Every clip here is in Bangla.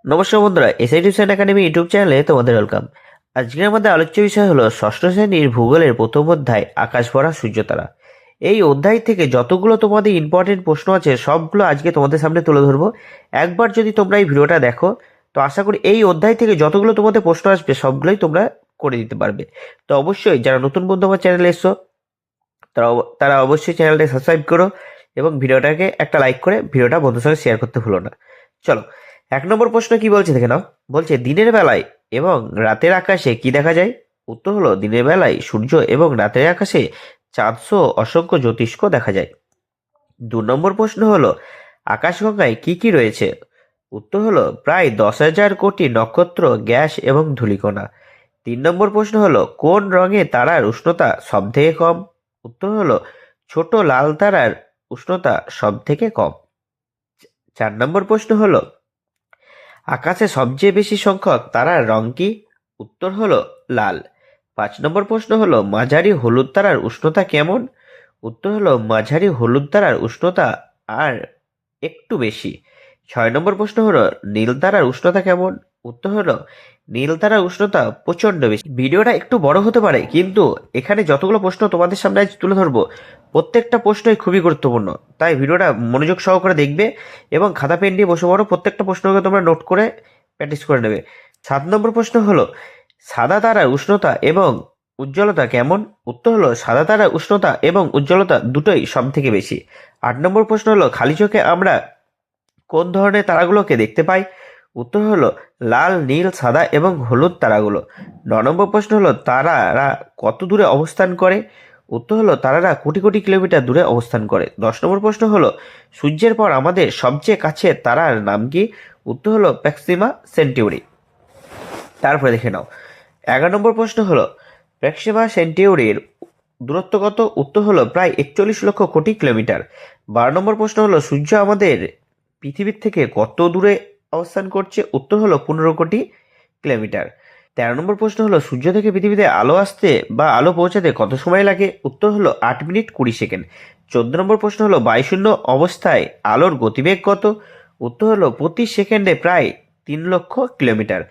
নমস্কার বন্ধুরা, এসআই টিউশন একাডেমি ইউটিউব চ্যানেলে তোমাদের ওয়েলকাম। আজকের আমাদের আলোচ্য বিষয় হলো ষষ্ঠ শ্রেণীর ভূগোলের প্রথম অধ্যায় আকাশ ভরা সূর্যতারা। এই অধ্যায় থেকে যতগুলো তোমাদের ইম্পর্টেন্ট প্রশ্ন আছে সবগুলো আজকে তোমাদের সামনে তুলে ধরবো। একবার যদি তোমরা এই ভিডিওটা দেখো তো আশা করি এই অধ্যায় থেকে যতগুলো তোমাদের প্রশ্ন আসবে সবগুলোই তোমরা করে দিতে পারবে। তো অবশ্যই যারা নতুন বন্ধু আমার চ্যানেলে এসছো তারা তারা অবশ্যই চ্যানেলটা সাবস্ক্রাইব করো এবং ভিডিওটাকে একটা লাইক করে ভিডিওটা বন্ধুর সঙ্গে শেয়ার করতে ভুলো না। চলো, 1 নম্বর প্রশ্ন কি বলছে দেখে নাও। বলছে দিনের বেলায় এবং রাতের আকাশে কি দেখা যায়? উত্তর হলো দিনের বেলায় সূর্য এবং রাতের আকাশে চাঁদ সহ অসংখ্য জ্যোতিষ্ক দেখা যায়। 2 নম্বর প্রশ্ন হলো আকাশগঙ্গায় কি কি রয়েছে? উত্তর হলো প্রায় 10,000 কোটি নক্ষত্র, গ্যাস এবং ধূলিকণা। 3 নম্বর প্রশ্ন হলো কোন রঙে তারার উষ্ণতা সব থেকে কম? উত্তর হলো ছোট লাল তারার উষ্ণতা সব থেকে কম। 4 নম্বর প্রশ্ন হলো আকাশে সবচেয়ে বেশি সংখ্যক তারার রং কি? উত্তর হলো লাল। 5 নম্বর প্রশ্ন হলো মাঝারি হলুদ তারার উষ্ণতা কেমন? উত্তর হলো মাঝারি হলুদ তারার উষ্ণতা আর একটু বেশি। 6 নম্বর প্রশ্ন হলো নীল তারার উষ্ণতা কেমন? উত্তর হলো নীল তারার উষ্ণতা প্রচন্ড বেশি। ভিডিওটা একটু বড় হতে পারে, কিন্তু এখানে যতগুলো প্রশ্ন তোমাদের সামনে আজ তুলে ধরবো প্রত্যেকটা প্রশ্নই খুবই গুরুত্বপূর্ণ, তাই ভিডিওটা মনোযোগ সহকারে দেখবে এবং খাতা পেন নিয়ে বসে পড়ো। প্রত্যেকটা প্রশ্নকে তোমরা নোট করে প্র্যাকটিস করে নেবে। 7 নম্বর প্রশ্ন হলো সাদা তারার উষ্ণতা এবং উজ্জ্বলতা কেমন? উত্তর হলো সাদা তারার উষ্ণতা এবং উজ্জ্বলতা দুটোই সব থেকে বেশি। 8 নম্বর প্রশ্ন হলো খালি চোখে আমরা কোন ধরনের তারাগুলোকে দেখতে পাই? উত্তর হলো লাল, নীল, সাদা এবং হলুদ তারাগুলো। 9 নম্বর প্রশ্ন হলো তারারা কত দূরে অবস্থান করে? উত্তর হলো তারারা কোটি কোটি কিলোমিটার দূরে অবস্থান করে। 10 নম্বর প্রশ্ন হলো সূর্যের পর আমাদের সবচেয়ে কাছের তারার নাম কি? উত্তর হলো প্রক্সিমা সেন্টিউরি। তারপরে দেখে নাও 11 নম্বর প্রশ্ন হলো প্রক্সিমা সেন্টিউরির দূরত্ব কত? উত্তর হলো প্রায় 41 লক্ষ কোটি কিলোমিটার। 12 নম্বর প্রশ্ন হলো সূর্য আমাদের পৃথিবীর থেকে কত দূরে অবস্থান করছে? উত্তর হলো 15 কোটি কিলোমিটার। 13 নম্বর প্রশ্ন হলো সূর্য থেকে পৃথিবীতে আলো আসতে বা আলো পৌঁছাতে কত সময় লাগে? উত্তর হলো 8 মিনিট 20 সেকেন্ড। 14 নম্বর প্রশ্ন হলো বায়ুশূন্য অবস্থায় আলোর গতিবেগ কত? উত্তর হলো প্রতি সেকেন্ডে প্রায় 3 লক্ষ কিলোমিটার।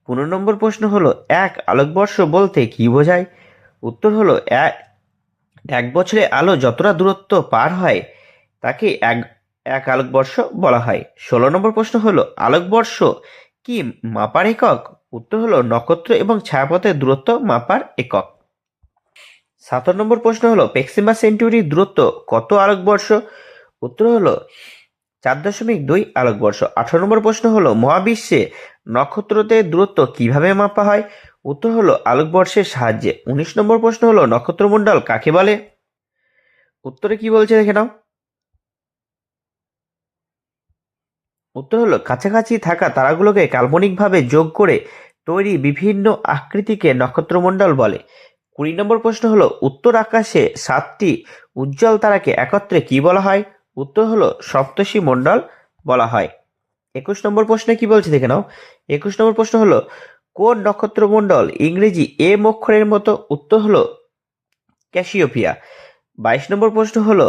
15 নম্বর প্রশ্ন হলো এক আলোকবর্ষ বলতে কি বোঝায়? উত্তর হলো এক বছরে আলো যতটা দূরত্ব পার হয় তাকে এক এক আলোকবর্ষ বলা হয়। 16 নম্বর প্রশ্ন হলো আলোকবর্ষ কি মাপার একক? উত্তর হলো নক্ষত্র এবং ছায়াপথের দূরত্ব মাপার একক। 17 নম্বর প্রশ্ন হলো প্রক্সিমা সেন্টিউরির দূরত্ব কত আলোকবর্ষ? উত্তর হলো 4.2 আলোকবর্ষ। 18 নম্বর প্রশ্ন হলো মহাবিশ্বে নক্ষত্রদের দূরত্ব কিভাবে মাপা হয়? উত্তর হলো আলোকবর্ষের সাহায্যে। 19 নম্বর প্রশ্ন হলো নক্ষত্রমণ্ডল কাকে বলে? উত্তরে কি বলছে দেখে নাও। উত্তর হলো কাছাকাছি থাকা তারাগুলোকে কাল্পনিকভাবে যোগ করে তৈরি বিভিন্ন আকৃতিকে নক্ষত্রমণ্ডল বলে। 20 নম্বর প্রশ্ন হলো উত্তর আকাশে 7টি উজ্জ্বল তারাকে একত্রে কি বলা হয়? উত্তর হলো সপ্তর্ষি মণ্ডল বলা হয়। 21 নম্বর প্রশ্নে কি বলছে দেখে নাও। 21 নম্বর প্রশ্ন হলো কোন নক্ষত্রমণ্ডল ইংরেজি এম অক্ষরের মতো? উত্তর হলো ক্যাসিওপিয়া। 22 নম্বর প্রশ্ন হলো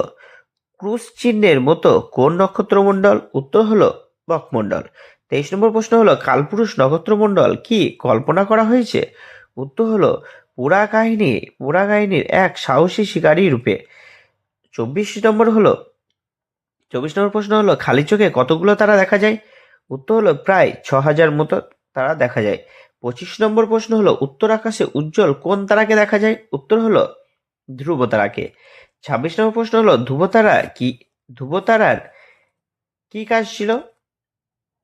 ক্রুশ চিহ্নের মতো কোন নক্ষত্রমণ্ডল? উত্তর হলো বকমণ্ডল। 23 নম্বর প্রশ্ন হলো কালপুরুষ নক্ষত্রমণ্ডল কি কল্পনা করা হয়েছে? উত্তর হলো পুরা কাহিনীর এক সাহসী শিকারী রূপে। 24 নম্বর প্রশ্ন হলো খালি চোখে কতগুলো তারা দেখা যায়? উত্তর হলো প্রায় 6,000 মতো তারা দেখা যায়। 25 নম্বর প্রশ্ন হলো উত্তর আকাশে উজ্জ্বল কোন তারাকে দেখা যায়? উত্তর হলো ধ্রুব তারাকে। 26 নম্বর প্রশ্ন হলো ধ্রুব তারার কি কাজ ছিল?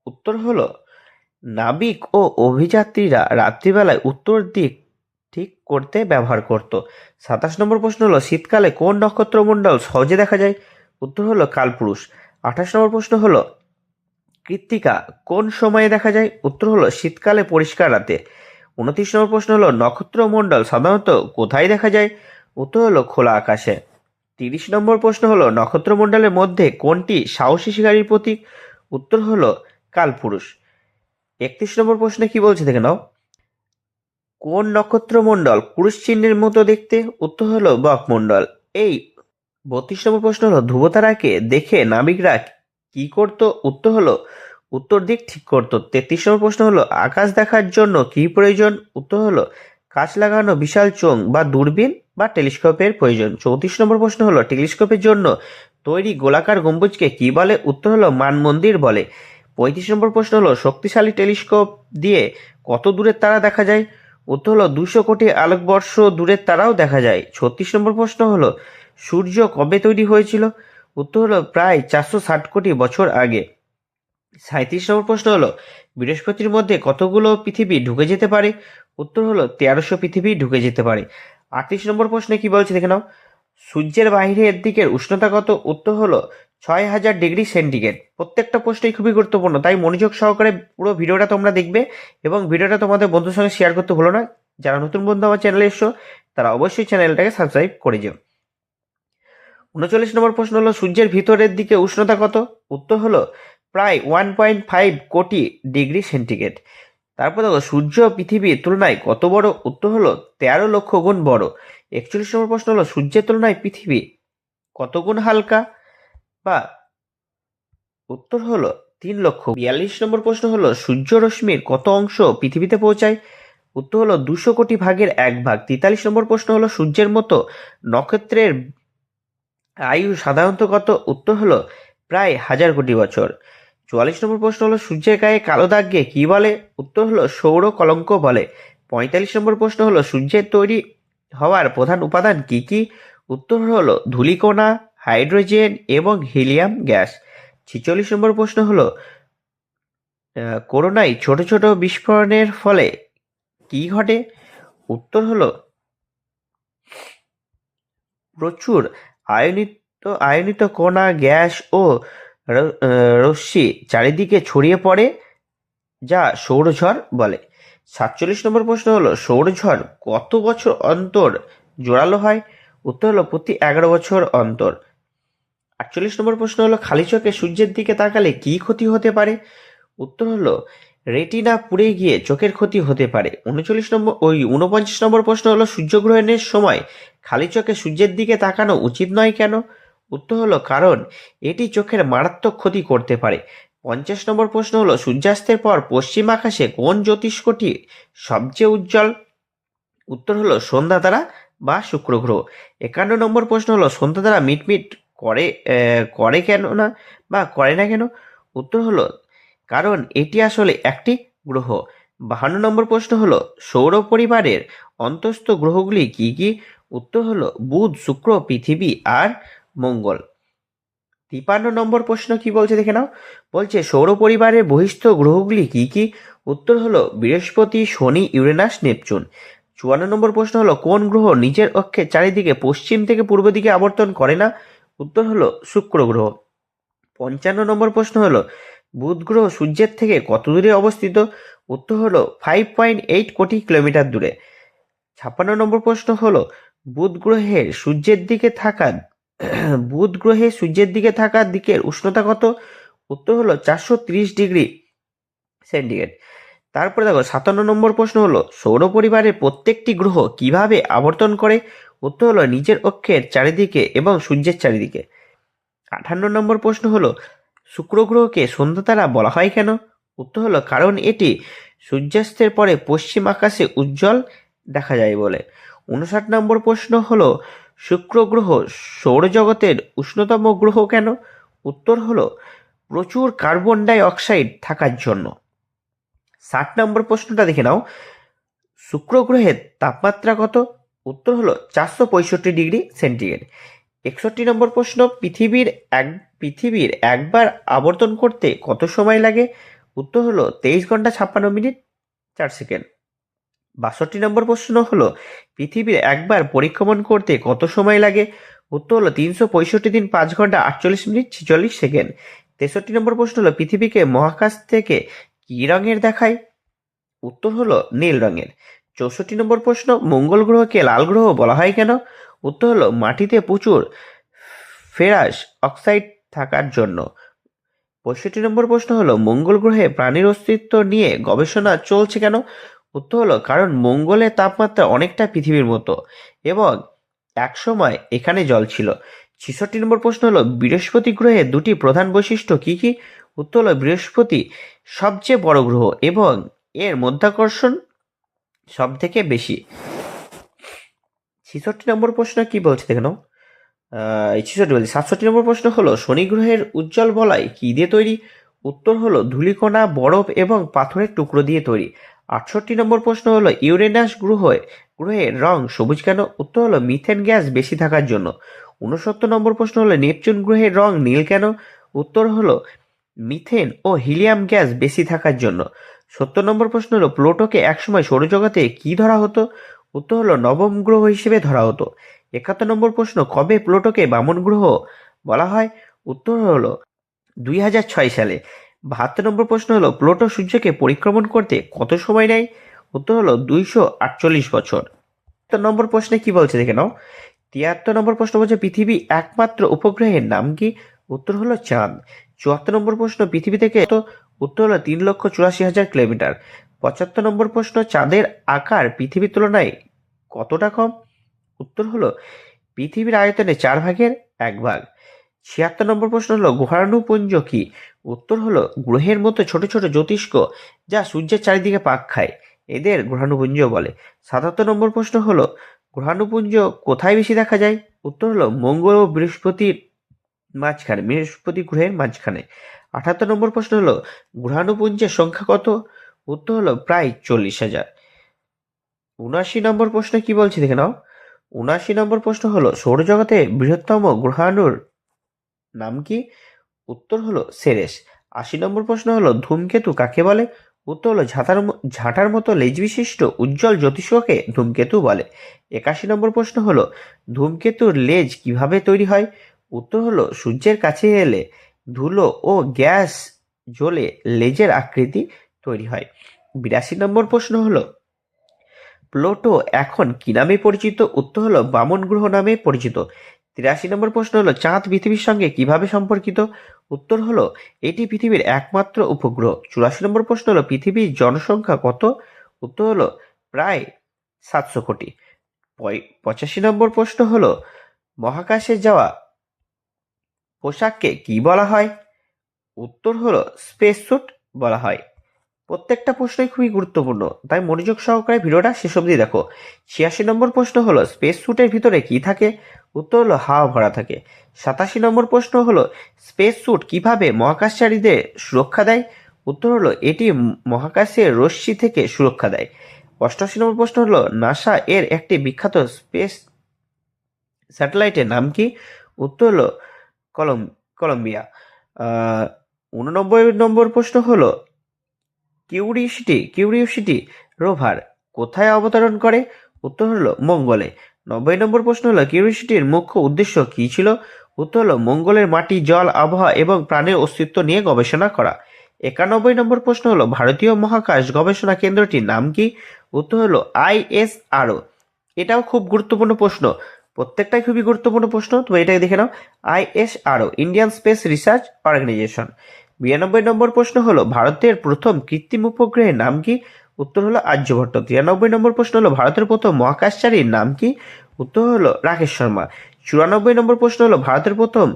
উত্তর হলো নাবিক ও অভিযাত্রীরা রাত্রিবেলায় উত্তর দিক ঠিক করতে ব্যবহার করত। 27 নম্বর প্রশ্ন হলো শীতকালে কোন নক্ষত্রমণ্ডল সহজে দেখা যায়? উত্তর হলো কালপুরুষ। 28 নম্বর প্রশ্ন হলো কৃত্তিকা কোন সময়ে দেখা যায়? উত্তর হলো শীতকালে পরিষ্কার রাতে। 29 নম্বর প্রশ্ন হলো নক্ষত্রমণ্ডল সাধারণত কোথায় দেখা যায়? উত্তর হলো খোলা আকাশে। 30 নম্বর প্রশ্ন হলো নক্ষত্রমণ্ডলের মধ্যে কোনটি সাহসী শিকারীর প্রতীক? উত্তর হলো কালপুরুষ। 31 নম্বর প্রশ্নে কি বলছে দেখে নাও। কোন নক্ষত্রমণ্ডল ক্রুশ চিহ্নের মতো দেখতে? উত্তর হলো বকমণ্ডল। এই 32 নম্বর প্রশ্ন হলো ধ্রুবতারাকে দেখে নাবিকরা কি করত? উত্তর হলো উত্তর দিক ঠিক করতো। 33 নম্বর প্রশ্ন হলো আকাশ দেখার জন্য কি প্রয়োজন? উত্তর হলো কাঁচ লাগানো বিশাল চোঙ বা দূরবীন বা টেলিস্কোপের প্রয়োজন। 34 নম্বর প্রশ্ন হলো টেলিস্কোপের জন্য তৈরি গোলাকার গম্বুজকে কি বলে? উত্তর হলো মানমন্দির বলে। 35 নম্বর প্রশ্ন হলো শক্তিশালী টেলিস্কোপ দিয়ে কত দূরের তারা দেখা যায়? উত্তর হলো 200 কোটি আলোকবর্ষ দূরের তারাও দেখা যায়। 36 নম্বর প্রশ্ন হলো সূর্য কবে তৈরি হয়েছিল? উত্তর হলো প্রায় 460 কোটি বছর আগে। 37 নম্বর প্রশ্ন হলো বৃহস্পতির মধ্যে কতগুলো পৃথিবী ঢুকে যেতে পারে? উত্তর হলো 1300 পৃথিবী ঢুকে যেতে পারে। 38 নম্বর প্রশ্নে কি বলছে দেখে নাও। সূর্যের বাইরের দিকের উষ্ণতা কত? উত্তর হলো 6000 ডিগ্রি সেন্টিগ্রেড। প্রত্যেকটা প্রশ্নই খুবই গুরুত্বপূর্ণ, তাই মনোযোগ সহকারে পুরো ভিডিওটা তোমরা দেখবে এবং ভিডিওটা তোমাদের বন্ধুর সঙ্গে শেয়ার করতে ভুলো না। যারা নতুন বন্ধু আমার চ্যানেলে এসছো তারা অবশ্যই চ্যানেলটাকে সাবস্ক্রাইব করে যেও। 39 নম্বর প্রশ্ন হলো সূর্যের ভিতরের দিকে উষ্ণতা কত? উত্তর হলো প্রায় 1.5 কোটি ডিগ্রি সেন্টিগ্রেড। তারপর দেখো সূর্য পৃথিবীর তুলনায় কত বড়? উত্তর হলো 13 লক্ষ গুণ বড়। 41 নম্বর প্রশ্ন হলো সূর্যের তুলনায় পৃথিবী কত গুণ হালকা? বা উত্তর হলো 3 লক্ষ। 42 নম্বর প্রশ্ন হলো সূর্য রশ্মির কত অংশ পৃথিবীতে পৌঁছায়? উত্তর হলো 200 কোটি ভাগের 1 ভাগ। 43 নম্বর প্রশ্ন হলো সূর্যের মতো নক্ষত্রের আয়ু সাধারণত কত? উত্তর হলো প্রায় 1000 কোটি বছর। 44 নম্বর প্রশ্ন হলো সূর্যের গায়ে কালো দাগকে কি বলে? উত্তর হলো সৌর কলঙ্ক বলে। 45 নম্বর প্রশ্ন হলো সূর্যের তৈরি হওয়ার প্রধান উপাদান কি কি? উত্তর হলো ধূলিকণা, হাইড্রোজেন এবং হিলিয়াম গ্যাস। 46 নম্বর প্রশ্ন হলো করোনায় ছোট ছোট বিস্ফোরণের ফলে কি ঘটে? উত্তর হলো প্রচুর আয়নিত কণা, গ্যাস ও রশ্মি চারিদিকে ছড়িয়ে পড়ে, যা সৌরঝড় বলে। 47 নম্বর প্রশ্ন হলো সৌরঝড় কত বছর অন্তর জোরালো হয়? উত্তর হলো প্রতি 11 বছর অন্তর। 48 নম্বর প্রশ্ন হলো খালি চোখে সূর্যের দিকে তাকালে কি ক্ষতি হতে পারে? উত্তর হলো রেটিনা পুড়ে গিয়ে চোখের ক্ষতি হতে পারে। 49 নম্বর প্রশ্ন হলো সূর্যগ্রহণের সময় খালি চোখে সূর্যের দিকে তাকানো উচিত নয় কেন? উত্তর হলো কারণ এটি চোখের মারাত্মক ক্ষতি করতে পারে। 50 নম্বর প্রশ্ন হলো সূর্যাস্তের পর পশ্চিম আকাশে কোন জ্যোতিষ্কটি সবচেয়ে উজ্জ্বল? উত্তর হলো সন্ধ্যা তারা বা শুক্র গ্রহ। 51 নম্বর প্রশ্ন হলো সন্ধ্যা তারা মিটমিট করে করে কেন না বা করে না কেন? উত্তর হলো কারণ এটি আসলে একটি গ্রহ। 52 নম্বর প্রশ্ন হলো সৌর পরিবারের অন্তস্থ গ্রহগুলি কি কি? উত্তর হলো বুধ, শুক্র, পৃথিবী আর মঙ্গল। 53 নম্বর প্রশ্ন কি বলছে দেখে নাও। বলছে সৌর পরিবারের বহিস্থ গ্রহগুলি কি কি? উত্তর হলো বৃহস্পতি, শনি, ইউরেনাস, নেপচুন। 54 নম্বর প্রশ্ন হলো কোন গ্রহ নিজের অক্ষের চারিদিকে পশ্চিম থেকে পূর্ব দিকে আবর্তন করে না? উত্তর হলো শুক্র গ্রহ। 55 নম্বর প্রশ্ন হলো বুধ গ্রহ সূর্যের থেকে কত দূরে অবস্থিত? উত্তর হলো 5.8 কোটি কিলোমিটার দূরে। 56 নম্বর প্রশ্ন হলো বুধ গ্রহের সূর্যের দিকে থাকা দিকের উষ্ণতা কত? উত্তর হলো 430 ডিগ্রি সেন্টিগ্রেড। তারপরে দেখো 57 নম্বর প্রশ্ন হলো সৌর পরিবারের প্রত্যেকটি গ্রহ কিভাবে আবর্তন করে? উত্তর হলো নিজের অক্ষের চারিদিকে এবং সূর্যের চারিদিকে। 58 নম্বর প্রশ্ন হলো শুক্র গ্রহকে সন্ধ্যা তারা বলা হয় কেন? উত্তর হলো কারণ এটি সূর্যাস্তের পরে পশ্চিম আকাশে উজ্জ্বল দেখা যায় বলে। 59 নম্বর প্রশ্ন হলো শুক্র গ্রহ সৌরজগতের উষ্ণতম গ্রহ কেন? উত্তর হলো প্রচুর কার্বন ডাই অক্সাইড থাকার জন্য। 60 নম্বর প্রশ্নটা দেখে নাও। শুক্র গ্রহের তাপমাত্রা কত? উত্তর হলো 465 ডিগ্রি সেন্টিগ্রেড। 61 নম্বর প্রশ্ন পৃথিবীর একবার আবর্তন করতে কত সময় লাগে? উত্তর হলো 23 ঘন্টা 56 মিনিট 4 সেকেন্ড। 62 নম্বর প্রশ্ন হলো পৃথিবীর একবার পরিক্রমণ করতে কত সময় লাগে? উত্তর হলো 365 দিন 5 ঘন্টা 48 মিনিট 46 সেকেন্ড। 63 নম্বর প্রশ্ন হলো পৃথিবীকে মহাকাশ থেকে কি রঙের দেখায়? উত্তর হলো নীল রঙের। 64 নম্বর প্রশ্ন মঙ্গল গ্রহকে লাল গ্রহ বলা হয় কেন? উত্তর হলো মাটিতে প্রচুর ফেরাস অক্সাইড থাকার জন্য। 65 নম্বর প্রশ্ন হলো মঙ্গল গ্রহে প্রাণীর অস্তিত্ব নিয়ে গবেষণা চলছে কেন? উত্তর হলো কারণ মঙ্গলের তাপমাত্রা অনেকটা পৃথিবীর মতো এবং একসময় এখানে জল ছিল। 66 নম্বর প্রশ্ন হলো বৃহস্পতি গ্রহের দুটি প্রধান বৈশিষ্ট্য কি কি? উত্তর হলো বৃহস্পতি সবচেয়ে বড় গ্রহ এবং এর মধ্যাকর্ষণ সব থেকে বেশি। 66 নম্বর প্রশ্ন কি বলছে দেখে নাও। 67 নম্বর প্রশ্ন হলো শনি গ্রহের উজ্জ্বল বলয় কি দিয়ে তৈরি? উত্তর হলো ধূলিকণা, বরফ এবং পাথরের টুকরো দিয়ে তৈরি। 68 নম্বর প্রশ্ন হলো ইউরেনাস গ্রহের রং সবুজ কেন? উত্তর হলো মিথেন গ্যাস বেশি থাকার জন্য। 69 নম্বর প্রশ্ন হলো নেপচুন গ্রহের রং নীল কেন? উত্তর হলো মিথেন ও হিলিয়াম গ্যাস বেশি থাকার জন্য। 70 নম্বর প্রশ্ন হলো প্লুটোকে একসময় সৌরজগতে কি ধরা হতো? উত্তর হলো নবম গ্রহ হিসেবে ধরা হতো। 71 নম্বর প্রশ্ন কবে প্লুটোকে বামন গ্রহ বলা হয়? উত্তর হলো 2006 সালে। 72 নম্বর প্রশ্ন হলো প্লুটো সূর্যকে পরিক্রমণ করতে কত সময় নেয়? উত্তর হলো 248 বছর। 73 নম্বর প্রশ্নে কি বলছে দেখে নাও। 73 নম্বর প্রশ্ন বলছে পৃথিবী একমাত্র উপগ্রহের নাম কি? উত্তর হলো চাঁদ। 74 নম্বর প্রশ্ন পৃথিবী থেকে উত্তর হলো 3,84,000 কিলোমিটার। 75 নম্বর প্রশ্ন চাঁদের আকার পৃথিবীর তুলনায় কতটা কম? উত্তর হলো পৃথিবীর আয়তনে 1/4 ভাগ। 76 নম্বর প্রশ্ন হলো গ্রহাণুপুঞ্জ কি? উত্তর হলো গ্রহের মতো ছোট ছোট জ্যোতিষ্ক যা সূর্যের চারিদিকে পাক খায়, এদের গ্রহাণুপুঞ্জ বলে। 77 নম্বর প্রশ্ন হলো গ্রহাণুপুঞ্জ কোথায় বেশি দেখা যায়? উত্তর হলো মঙ্গল ও বৃহস্পতি গ্রহের মাঝখানে। 78 নম্বর প্রশ্ন হলো গ্রহাণুপুঞ্জের সংখ্যা কত? উত্তর হলো প্রায় 40,000। 79 নম্বর প্রশ্ন কি বলছি দেখে নাও। 79 নম্বর প্রশ্ন হলো সৌরজগতে বৃহত্তম গ্রহাণুর নাম কি? উত্তর হলো সেরেস। 80 নম্বর প্রশ্ন হলো ধূমকেতু কাকে বলে? উত্তর হলো ঝাঁটার মতো লেজ বিশিষ্ট উজ্জ্বল জ্যোতিষ্ককে ধূমকেতু বলে। 81 নম্বর প্রশ্ন হলো ধূমকেতুর লেজ কিভাবে তৈরি হয়? উত্তর হলো সূর্যের কাছে এলে ধুলো ও গ্যাস জ্বলে লেজের আকৃতি তৈরি হয়। 82 নম্বর প্রশ্ন হলো প্লুটো এখন কি নামে পরিচিত? উত্তর হলো বামন গ্রহ নামে পরিচিত। 83 নম্বর প্রশ্ন হলো চাঁদ পৃথিবীর সঙ্গে কিভাবে সম্পর্কিত? উত্তর হলো এটি পৃথিবীর একমাত্র উপগ্রহ। 84 নম্বর প্রশ্ন হলো পৃথিবীর জনসংখ্যা কত? উত্তর হলো প্রায় 700 কোটি। 85 নম্বর প্রশ্ন হলো মহাকাশে যাওয়া পোশাককে কি বলা হয়? উত্তর হলো স্পেস স্যুট বলা হয়। প্রত্যেকটা প্রশ্নই খুবই গুরুত্বপূর্ণ, তাই মনোযোগ সহকারে ভিডিওটা শেষ অবধি দেখো। 86 নম্বর প্রশ্ন হলো স্পেস স্যুটের ভিতরে কি থাকে? উত্তর হলো হাওয়া ভরা থাকে। 87 নম্বর প্রশ্ন হলো স্পেস স্যুট কিভাবে মহাকাশচারীদের সুরক্ষা দেয়? উত্তর হলো এটি মহাকাশের রশ্মি থেকে সুরক্ষা দেয়। 88 নম্বর প্রশ্ন হলো নাসা এর একটি বিখ্যাত স্পেস স্যাটেলাইটের নাম কি? উত্তর হলো কলম্বিয়া। 89 নম্বর প্রশ্ন হলো কিউরিওসিটি রোভার কোথায় অবতরণ করে? উত্তর হলো মঙ্গলে। 90 নম্বর প্রশ্ন হলো কিউরিওসিটির মুখ্য উদ্দেশ্য কি ছিল? উত্তর হলো মঙ্গলের মাটি, জল, আবহাওয়া এবং প্রাণের অস্তিত্ব নিয়ে গবেষণা করা। 91 নম্বর প্রশ্ন হলো ভারতীয় মহাকাশ গবেষণা কেন্দ্রটির নাম কি? উত্তর হলো ISRO। এটাও খুব গুরুত্বপূর্ণ প্রশ্ন, প্রত্যেকটাই খুবই গুরুত্বপূর্ণ প্রশ্ন, তো এটাকে দেখে নাও। ISRO Indian Space Research Organisation. 92 number প্রশ্ন হলো ভারতের প্রথম কৃত্রিম উপগ্রহের নাম কি? উত্তর হলো আর্যভট্ট। 93 নম্বর প্রশ্ন হলো ভারতের প্রথম মহাকাশচারীর নাম কি? উত্তর হলো রাকেশ শর্মা। 94 নম্বর প্রশ্ন হলো ভারতের প্রথম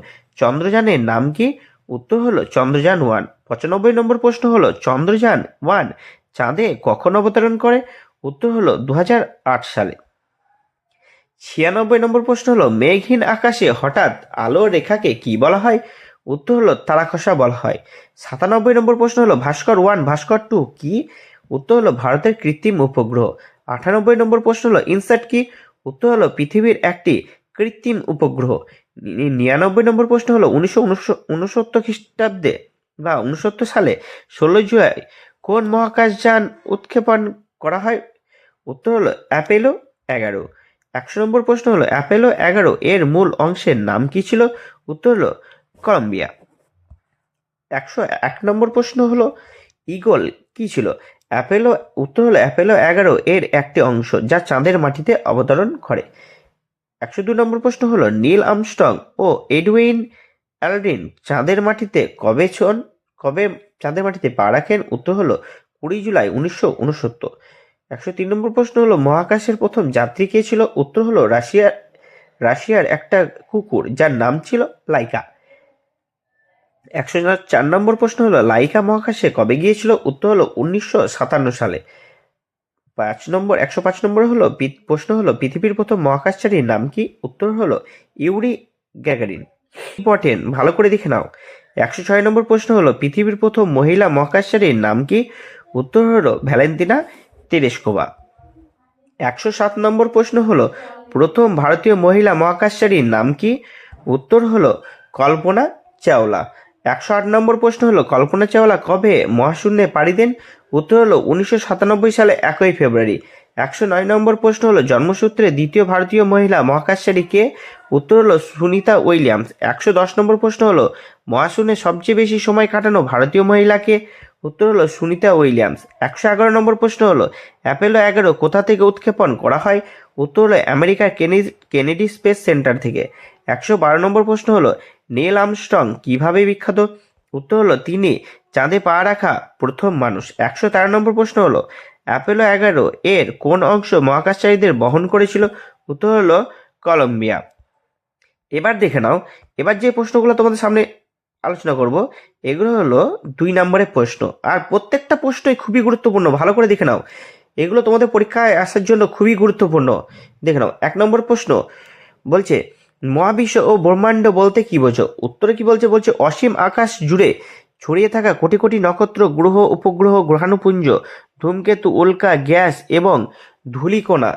চন্দ্রযানের নাম কি? উত্তর হলো চন্দ্রযান-1। 95 নম্বর প্রশ্ন হলো চন্দ্রযান-1 চাঁদে কখন অবতরণ করে? উত্তর হলো 2008 সালে। 96 নম্বর প্রশ্ন হলো মেঘহীন আকাশে হঠাৎ আলো রেখাকে কি বলা হয়? উত্তর হলো তারাখসা বলা হয়। 97 নম্বর প্রশ্ন হলো ভাস্কর-1 ভাস্কর-2 কি? উত্তর হলো ভারতের কৃত্রিম উপগ্রহ। 98 নম্বর প্রশ্ন হলো ইনস্যাট কি? উত্তর হলো পৃথিবীর একটি কৃত্রিম উপগ্রহ। 99 নম্বর প্রশ্ন হলো 1969 খ্রিস্টাব্দে বা 69 সালে 16 জুলাই কোন মহাকাশযান উৎক্ষেপণ করা হয়? উত্তর হলো অ্যাপোলো 11। 100 নম্বর প্রশ্ন হলো অ্যাপোলো 11 এর মূল অংশের নাম কি ছিল? উত্তর হলো কলম্বিয়া। 101 নম্বর প্রশ্ন হলো ঈগল কি ছিল? উত্তর হলো অ্যাপোলো 11 এর একটি অংশ যা চাঁদের মাটিতে অবতরণ করে। 102 নম্বর প্রশ্ন হলো নীল আর্মস্ট্রং ও এডউইন অ্যালড্রিন কবে চাঁদের মাটিতে পা রাখেন? উত্তর হলো 20 জুলাই 1969। 103 নম্বর প্রশ্ন হলো মহাকাশের প্রথম যাত্রী কে ছিল? উত্তর হলো রাশিয়ার একটা কুকুর যার নাম ছিল লাইকা। 104 নম্বর প্রশ্ন হলো লাইকা মহাকাশে কবে গিয়েছিল? উত্তর হলো 1957 সালে। 105 নম্বর হলো প্রশ্ন হলো পৃথিবীর প্রথম মহাকাশচারীর নাম কি? উত্তর হলো ইউরি গ্যাগারিন। ইম্পর্টেন্ট, ভালো করে দেখে নাও। 106 নম্বর প্রশ্ন হলো পৃথিবীর প্রথম মহিলা মহাকাশচারীর নাম কি? উত্তর হলো ভ্যালেন্তিনা তেরেস্কোভা। 107 নম্বর প্রশ্ন হলো প্রথম ভারতীয় মহিলা মহাকাশচারীর নাম কি? উত্তর হলো কল্পনা চাওলা। 108 নম্বর প্রশ্ন হলো কল্পনা চাওলা কবে মহাশূন্যে পাড়ি দেন? উত্তর হলো 1997 সালে 1 ফেব্রুয়ারি। 109 নম্বর প্রশ্ন হলো জন্মসূত্রে দ্বিতীয় ভারতীয় মহিলা মহাকাশচারী কে? উত্তর হলো সুনিতা উইলিয়ামস। 110 নম্বর প্রশ্ন হলো মহাশূন্যে সবচেয়ে বেশি সময় কাটানো ভারতীয় মহিলাকে? উত্তর হলো সুনিতা উইলিয়ামস। 111 নম্বর প্রশ্ন হলো অ্যাপোলো 11 কোথা থেকে উৎক্ষেপণ করা হয়? উত্তর হলো আমেরিকার কেনেডি স্পেস সেন্টার থেকে। 112 নম্বর প্রশ্ন হলো নীল আর্মস্ট্রং কিভাবে বিখ্যাত? উত্তর হলো তিনি চাঁদে পা রাখা প্রথম মানুষ। 113 নম্বর প্রশ্ন হলো অ্যাপোলো 11 এর কোন অংশ মহাকাশচারীদের বহন করেছিল? উত্তর হলো কলম্বিয়া। এবার দেখে নাও, এবার যে প্রশ্নগুলো তোমাদের সামনে আলোচনা করব এগুলো হলো 2 নম্বরের প্রশ্ন, আর প্রত্যেকটা প্রশ্নই খুবই গুরুত্বপূর্ণ, ভালো করে দেখে নাও। এগুলো তোমাদের পরীক্ষায় আসার জন্য খুবই গুরুত্বপূর্ণ। দেখে নাও, 1 নম্বর প্রশ্ন বলছে মহাবিশ্ব ও ব্রহ্মাণ্ড বলতে কি বোঝো? উত্তরে কি বলছে? বলছে অসীম আকাশ জুড়ে ছড়িয়ে থাকা কোটি কোটি নক্ষত্র, গ্রহ, উপগ্রহ, গ্রহাণুপুঞ্জ, ধূমকেতু, উল্কা, গ্যাস এবং ধূলিকণা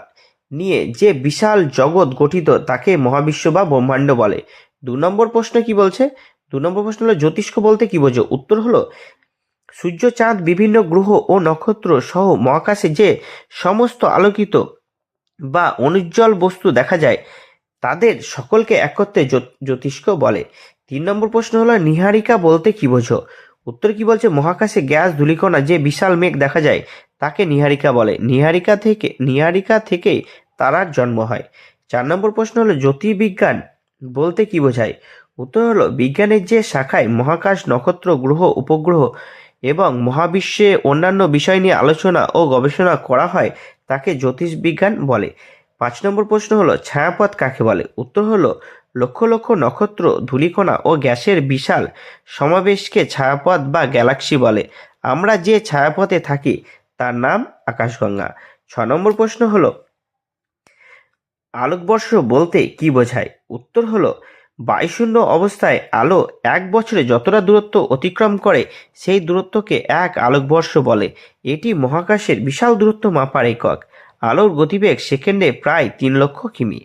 নিয়ে যে বিশাল জগৎ গঠিত তাকে মহাবিশ্ব বা ব্রহ্মাণ্ড বলে। 2 নম্বর প্রশ্ন কি বলছে? 2 নম্বর প্রশ্ন হলো জ্যোতিষ্ক বলতে কি বোঝো? উত্তর হলো সূর্য, চাঁদ, বিভিন্ন গ্রহ ও নক্ষত্র সহ মহাকাশে যে সমস্ত আলোকিত বা অনুজ্জ্বল বস্তু দেখা যায় তাদের সকলকে একত্রে জ্যোতিষ্ক বলে। 3 নম্বর প্রশ্ন হলো নীহারিকা বলতে কি বোঝো? উত্তর কি বলছে? মহাকাশে গ্যাস, ধূলিকণা যে বিশাল মেঘ দেখা যায় তাকে নীহারিকা বলে। নীহারিকা থেকেই তারার জন্ম হয়। 4 নম্বর প্রশ্ন হলো জ্যোতির্বিজ্ঞান বলতে কি বোঝায়? উত্তর হলো বিজ্ঞানের যে শাখায় মহাকাশ, নক্ষত্র, গ্রহ, উপগ্রহ এবং মহাবিশ্বে অন্যান্য বিষয় নিয়ে আলোচনা ও গবেষণা করা হয় তাকে জ্যোতির্বিজ্ঞান বলে। 5 নম্বর প্রশ্ন হলো ছায়াপথ কাকে বলে? উত্তর হলো লক্ষ লক্ষ নক্ষত্র, ধূলিকণা ও গ্যাসের বিশাল সমাবেশকে ছায়াপথ বা গ্যালাক্সি বলে। আমরা যে ছায়াপথে থাকি তার নাম আকাশগঙ্গা। 6 নম্বর প্রশ্ন হলো আলোকবর্ষ বলতে কি বোঝায়? উত্তর হলো বায়ুশূন্য অবস্থায় আলো 1 বছরে যতটা দূরত্ব অতিক্রম করে সেই দূরত্বকে 1 আলোকবর্ষ বলে। এটি মহাকাশের বিশাল দূরত্ব মাপার একক। আলোর গতিবেগ সেকেন্ডে প্রায় 3 লক্ষ কিমি।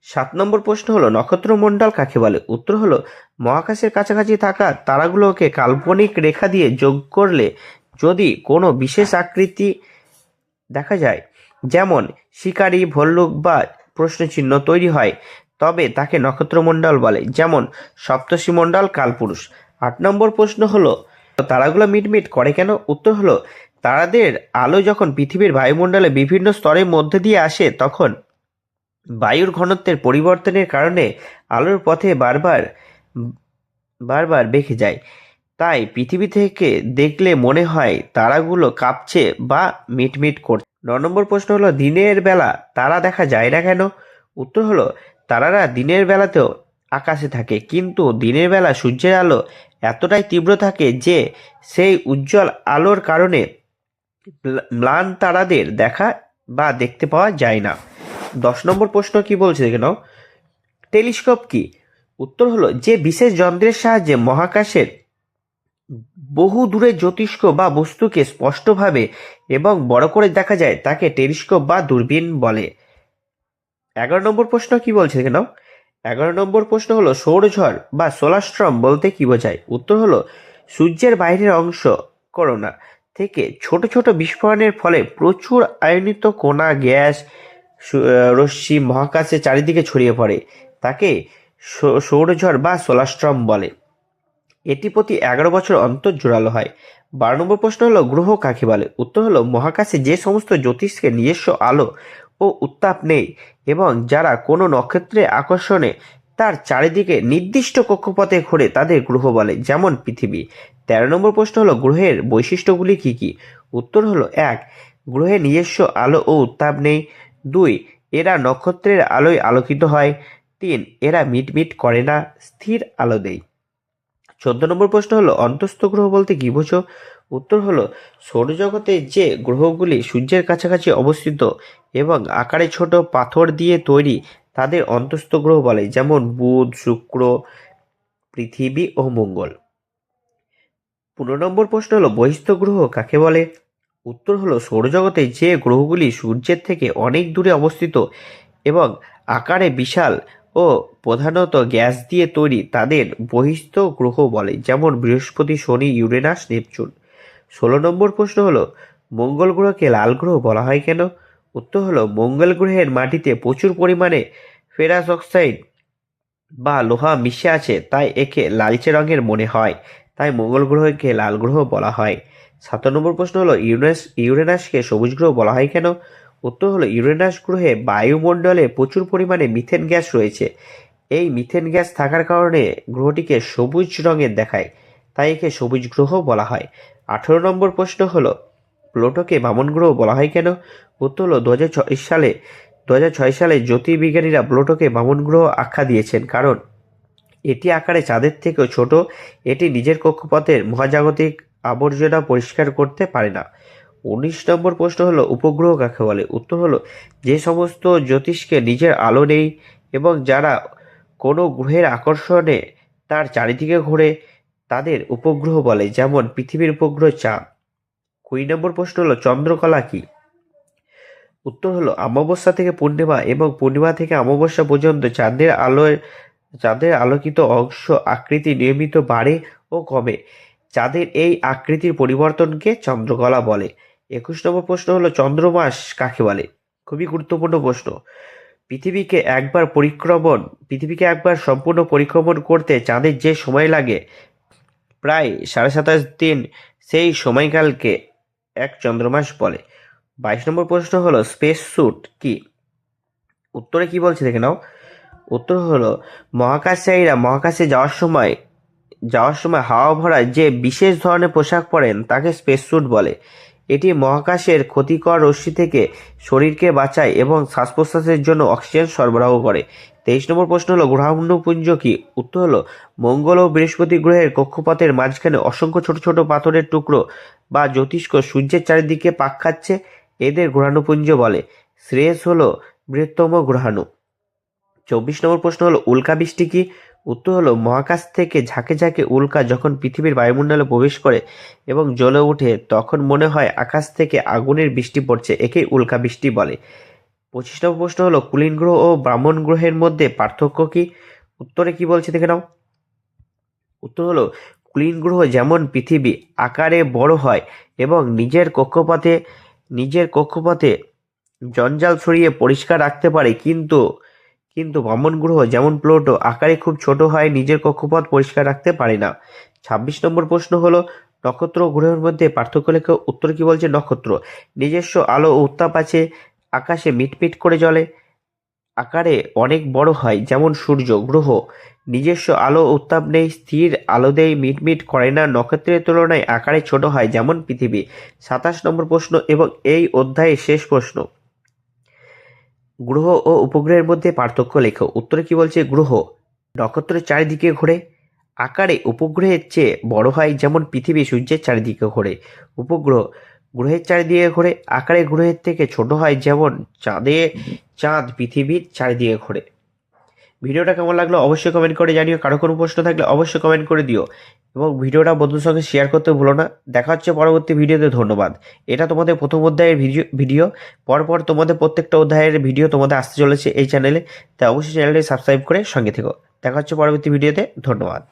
7 নম্বর প্রশ্ন হলো নক্ষত্রমণ্ডল কাকে বলে? উত্তর হলো মহাকাশের কাছাকাছি থাকা তারাগুলোকে কাল্পনিক রেখা দিয়ে যোগ করলে যদি কোনো বিশেষ আকৃতি দেখা যায়, যেমন শিকারী, ভল্লুক বা প্রশ্নচিহ্ন তৈরি হয়, তবে তাকে নক্ষত্রমণ্ডল বলে, যেমন সপ্তর্ষিমণ্ডল, কালপুরুষ। 8 নম্বর প্রশ্ন হলো তারাগুলো মিটমিট করে কেন? উত্তর হলো তারাদের আলো যখন পৃথিবীর বায়ুমণ্ডলে বিভিন্ন স্তরের মধ্যে দিয়ে আসে তখন বায়ুর ঘনত্বের পরিবর্তনের কারণে আলোর পথে বারবার বারবার বেঁকে যায়। তাই পৃথিবী থেকে দেখলে মনে হয় তারাগুলো কাঁপছে বা মিটমিট করছে। 9 নম্বর প্রশ্ন হলো দিনের বেলা তারা দেখা যায় না কেন? উত্তর হলো তারারা দিনের বেলাতেও আকাশে থাকে, কিন্তু দিনের বেলা সূর্যের আলো এতটাই তীব্র থাকে যে সেই উজ্জ্বল আলোর কারণে ম্লান তারাদের দেখা বা দেখতে পাওয়া যায় না। 10 নম্বর প্রশ্ন কি বলছে দেখে নাও, টেলিস্কোপ কি? উত্তর হলো যে বিশেষ যন্ত্রের সাহায্যে মহাকাশের বহু দূরে জ্যোতিষ্ক বা বস্তুকে স্পষ্টভাবে এবং বড় করে দেখা যায় তাকে টেলিস্কোপ বা দূরবীন বলে। 11 নম্বর প্রশ্ন কি বলছে দেখে নাও, 11 নম্বর প্রশ্ন হলো সৌরঝড় বা সোলার স্টর্ম বলতে কি বোঝায়? উত্তর হলো সূর্যের বাইরের অংশ করোনা থেকে ছোট ছোট বিস্ফোরণের ফলে প্রচুর আয়নিত কণা, গ্যাস, রশ্মি মহাকাশে চারিদিকে ছড়িয়ে পড়ে, তাকে সৌরঝড় বা সোলার স্টর্ম বলে। এটি প্রতি 11 বছর অন্তর জোরালো হয়। 12 নম্বর প্রশ্ন হলো গ্রহ কাকে বলে? উত্তর হলো মহাকাশে যে সমস্ত জ্যোতিষ্কের নিজস্ব আলো ও উত্তাপ নেই এবং যারা কোনো নক্ষত্রের আকর্ষণে তার চারিদিকে নির্দিষ্ট কক্ষপথে ঘোরে তাদের গ্রহ বলে, যেমন পৃথিবী। 13 নম্বর প্রশ্ন হলো গ্রহের বৈশিষ্ট্যগুলি কি কি? উত্তর হলো 1 গ্রহের নিজস্ব আলো ও উত্তাপ নেই। 2 এরা নক্ষত্রের আলোয় আলোকিত হয়। 3 এরা মিটমিট করে না, স্থির আলো দেয়। নম্বর প্রশ্ন হলো অন্তস্থ গ্রহ বলতে কি বোঝো? উত্তর হলো সৌরজগতে যে গ্রহগুলি সূর্যের কাছাকাছি অবস্থিত এবং আকারে ছোট পাথর দিয়ে তৈরি তাদের অন্তস্থ গ্রহ বলে, যেমন বুধ, শুক্র, পৃথিবী ও মঙ্গল। 15 নম্বর প্রশ্ন হলো বহিস্থ গ্রহ কাকে বলে? উত্তর হলো সৌরজগতে যে গ্রহগুলি সূর্যের থেকে অনেক দূরে অবস্থিত এবং আকারে বিশাল ও প্রধানত গ্যাস দিয়ে তৈরি তাদের বহিস্থ গ্রহ বলে, যেমন বৃহস্পতি, শনি, ইউরেনাস, নেপচুন। 16 নম্বর প্রশ্ন হলো মঙ্গল গ্রহকে লাল গ্রহ বলা হয় কেন? উত্তর হলো মঙ্গল গ্রহের মাটিতে প্রচুর পরিমাণে ফেরাস অক্সাইড বা লোহা মিশে আছে, তাই একে লালচে রঙের মনে হয়, তাই মঙ্গল গ্রহকে লাল গ্রহ বলা হয়। 7 নম্বর প্রশ্ন হলো ইউরেনাসকে সবুজ গ্রহ বলা হয় কেন? উত্তর হলো ইউরেনাস গ্রহে বায়ুমণ্ডলে প্রচুর পরিমাণে মিথেন গ্যাস রয়েছে। এই মিথেন গ্যাস থাকার কারণে গ্রহটিকে সবুজ রঙের দেখায়, তাই একে সবুজ গ্রহ বলা হয়। 18 নম্বর প্রশ্ন হলো প্লুটোকে বামন গ্রহ বলা হয় কেন? উত্তর হলো 2006 সালে জ্যোতির্বিজ্ঞানীরা প্লুটোকে বামন গ্রহ আখ্যা দিয়েছেন, কারণ এটি আকারে চাঁদের থেকেও ছোট। এটি নিজের কক্ষপথের মহাজাগতিক আবর্জনা পরিষ্কার করতে পারে না। 19 নম্বর প্রশ্ন হলো উপগ্রহ কাকে বলে? উত্তর হলো যে সমস্ত জ্যোতিষকে নিজের আলো নেই এবং যারা কোনো গ্রহের আকর্ষণে তার চারিদিকে ঘোরে তাদের উপগ্রহ বলে, যেমন পৃথিবীর উপগ্রহ চাঁদ। 20 নম্বর প্রশ্ন হলো চন্দ্রকলা কি? উত্তর হলো অমাবস্যা থেকে পূর্ণিমা এবং পূর্ণিমা থেকে অমাবস্যা পর্যন্ত চাঁদের আলোকিত অংশ আকৃতি নিয়মিত বাড়ে ও কমে। চাঁদের এই আকৃতির পরিবর্তনকে চন্দ্রকলা বলে। 21 নম্বর প্রশ্ন হলো চন্দ্রমাস কাকে বলে? খুবই গুরুত্বপূর্ণ প্রশ্ন। পৃথিবীকে একবার সম্পূর্ণ পরিক্রমণ করতে চাঁদের যে সময় লাগে প্রায় 27.5 দিন, সেই সময়কালকে এক চন্দ্রমাস বলে। 22 নম্বর প্রশ্ন হলো স্পেস স্যুট কি? উত্তরে কি বলছে দেখে নাও। উত্তর হলো মহাকাশচারীরা মহাকাশে যাওয়ার সময় হাওয়া ভরা যে বিশেষ ধরনের পোশাক পরেন তাকে স্পেস স্যুট বলে। এটি মহাকাশের ক্ষতিকর রশ্মি থেকে শরীরকে বাঁচায় এবং শ্বাস প্রশ্বাসের জন্য অক্সিজেন সরবরাহ করে। 23 নম্বর প্রশ্ন হলো গ্রহাণুপুঞ্জ কি? উত্তর হলো মঙ্গল ও বৃহস্পতি গ্রহের কক্ষপথের মাঝখানে অসংখ্য ছোট ছোট পাথরের টুকরো বা জ্যোতিষ্ক সূর্যের চারিদিকে পাক খাচ্ছে, এদের গ্রহাণুপুঞ্জ বলে। শ্রেয়স হলো বৃহত্তম গ্রহাণু। 24 নম্বর প্রশ্ন হলো উল্কা বৃষ্টি কি? উত্তর হলো মহাকাশ থেকে ঝাঁকে ঝাঁকে উল্কা যখন পৃথিবীর বায়ুমণ্ডলে প্রবেশ করে এবং জ্বলে ওঠে তখন মনে হয় আকাশ থেকে আগুনের বৃষ্টি পড়ছে, একেই উল্কা বৃষ্টি বলে। 25 নম্বর প্রশ্ন হলো কুলীন গ্রহ ও ব্রাহ্মণ গ্রহের মধ্যে পার্থক্য কি? উত্তরে কি বলছে দেখে নাও। উত্তর হলো কুলীন গ্রহ যেমন পৃথিবী আকারে বড় হয় এবং নিজের কক্ষপথে জঞ্জাল সরিয়ে পরিষ্কার রাখতে পারে, কিন্তু বামন গ্রহ যেমন প্লুটো আকারে খুব ছোট হয়, নিজের কক্ষপথ পরিষ্কার রাখতে পারে না। 26 নম্বর প্রশ্ন হলো নক্ষত্র ও গ্রহের মধ্যে পার্থক্য লেখো। উত্তর কি বলছে? নক্ষত্র নিজস্ব আলো ও উত্তাপ আছে, আকাশে মিটমিট করে জ্বলে, আকারে অনেক বড় হয় যেমন সূর্য। গ্রহ নিজস্ব আলো ও উত্তাপ নেই, স্থির আলো দেয়, মিটমিট করে না, নক্ষত্রের তুলনায় আকারে ছোট হয় যেমন পৃথিবী। 27 নম্বর প্রশ্ন এবং এই অধ্যায়ের শেষ প্রশ্ন, গ্রহ ও উপগ্রহের মধ্যে পার্থক্য লেখো। উত্তরে কি বলছে? গ্রহ নক্ষত্রের চারিদিকে ঘোরে, আকারে উপগ্রহের চেয়ে বড় হয় যেমন পৃথিবী সূর্যের চারিদিকে ঘোরে। উপগ্রহ গ্রহের চারিদিকে ঘোরে, আকারে গ্রহের থেকে ছোট হয় যেমন চাঁদ পৃথিবীর চারিদিকে ঘোরে। ভিডিওটা কেমন লাগলো অবশ্যই কমেন্ট করে জানিও। কারো কোনো প্রশ্ন থাকলে অবশ্যই কমেন্ট করে দিও এবং ভিডিওটা বন্ধুর সঙ্গে শেয়ার করতে ভুলো না। দেখা হচ্ছে পরবর্তী ভিডিওতে। ধন্যবাদ। এটা তোমাদের প্রথম অধ্যায়ের ভিডিও। পরপর তোমাদের প্রত্যেকটা অধ্যায়ের ভিডিও তোমাদের আসতে চলেছে এই চ্যানেলে, তাই অবশ্যই চ্যানেলটি সাবস্ক্রাইব করে সঙ্গে থেকো। দেখা হচ্ছে পরবর্তী ভিডিওতে। ধন্যবাদ।